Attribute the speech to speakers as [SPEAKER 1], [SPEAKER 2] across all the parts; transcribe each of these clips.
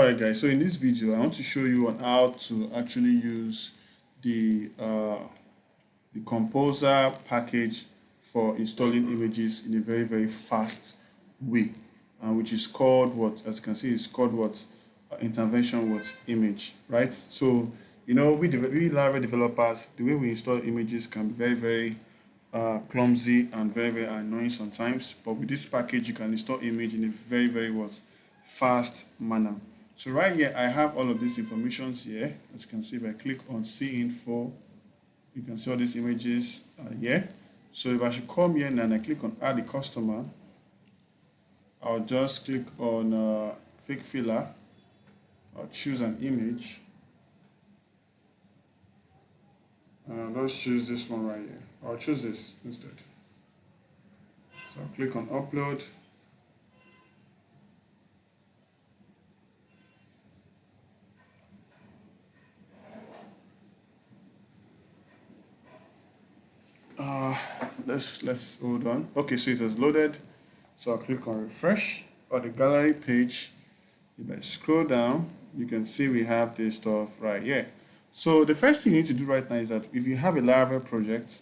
[SPEAKER 1] Alright guys, so in this video I want to show you on how to actually use the composer package for installing images in a very fast way, which is called what, as you can see, it's called what, intervention what image, right? So we Laravel developers, the way we install images can be very clumsy and very annoying sometimes, but with this package you can install image in a very what, fast manner. So right here I have all of these informations here. As you can see, if I click on see info, you can see all these images here. So if I should come here and I click on add the customer, I'll just click on fake filler. I'll choose an image. Let's choose this one right here. I'll choose this instead. So I'll click on upload. Let's hold on. Okay, so it has loaded. So I'll click on refresh on the gallery page. If I scroll down, you can see we have this stuff right here. So the first thing you need to do right now is that if you have a Laravel project,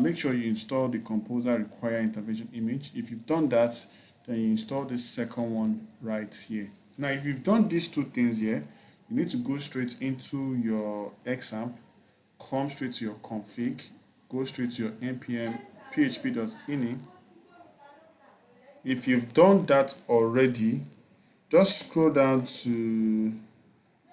[SPEAKER 1] make sure you install the composer require intervention image. If you've done that, then you install this second one right here. Now, if you've done these two things here, you need to go straight into your XAMPP, come straight to your config, go straight to your npm php.ini. If you've done that already, just scroll down to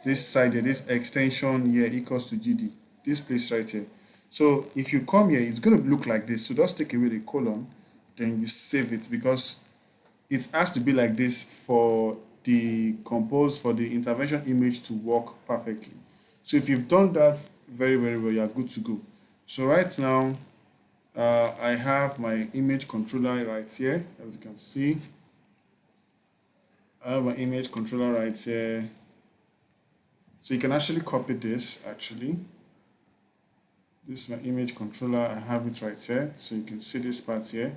[SPEAKER 1] this side here, this extension here equals to gd, this place right here. So if you come here, it's going to look like this. So just take away the colon, then you save it, because it has to be like this for the intervention image to work perfectly. So if you've done that very well, you're good to go. So right now I have my image controller right here. As you can see, I have my image controller right here. So you can actually copy this. Actually, this is my image controller. I have it right here, so you can see this part here.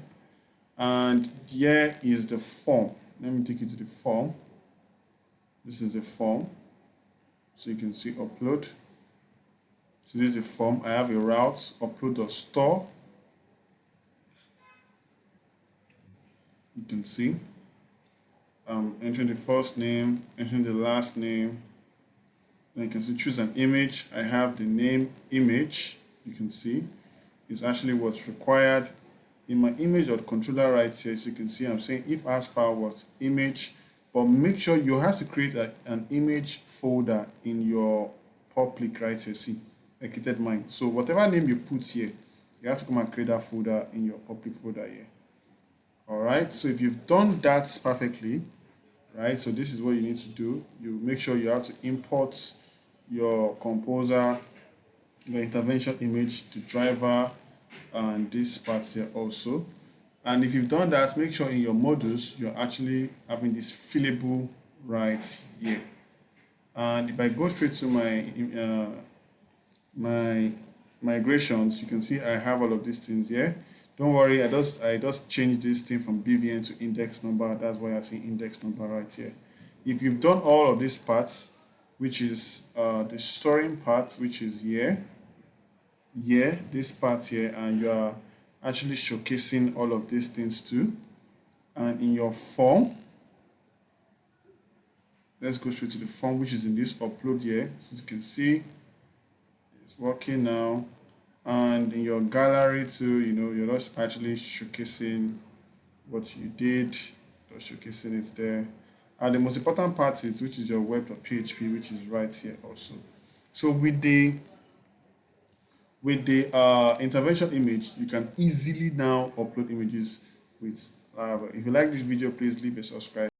[SPEAKER 1] And here is the form. Let me take you to the form. This is the form. So you can see upload. So this is the form. I have a route, upload or store. You can see entering the first name, entering the last name. Then you can see choose an image. I have the name image. You can see it's actually what's required. In my image.controller right here, so you can see I'm saying if as file what image, but make sure you have to create an image folder in your public right here. See, I created mine. So whatever name you put here, you have to come and create that folder in your public folder here. All right, so if you've done that perfectly, right, so this is what you need to do. You make sure you have to import your composer, your intervention image, the driver, and this part here also. And if you've done that, make sure in your modules you're actually having this fillable right here. And if I go straight to my migrations, you can see I have all of these things here. Don't worry, I just changed this thing from BVN to index number. That's why I see index number right here. If you've done all of these parts, which is the storing part, which is here, this part here, and you are actually showcasing all of these things too. And in your form, let's go straight to the form, which is in this upload here. So you can see it's working now. And in your gallery too, you're just actually showcasing what you did, just showcasing it there. And the most important part is, which is your web.php, which is right here also. So with the intervention image, you can easily now upload images with Laravel. If you like this video, please leave a subscribe.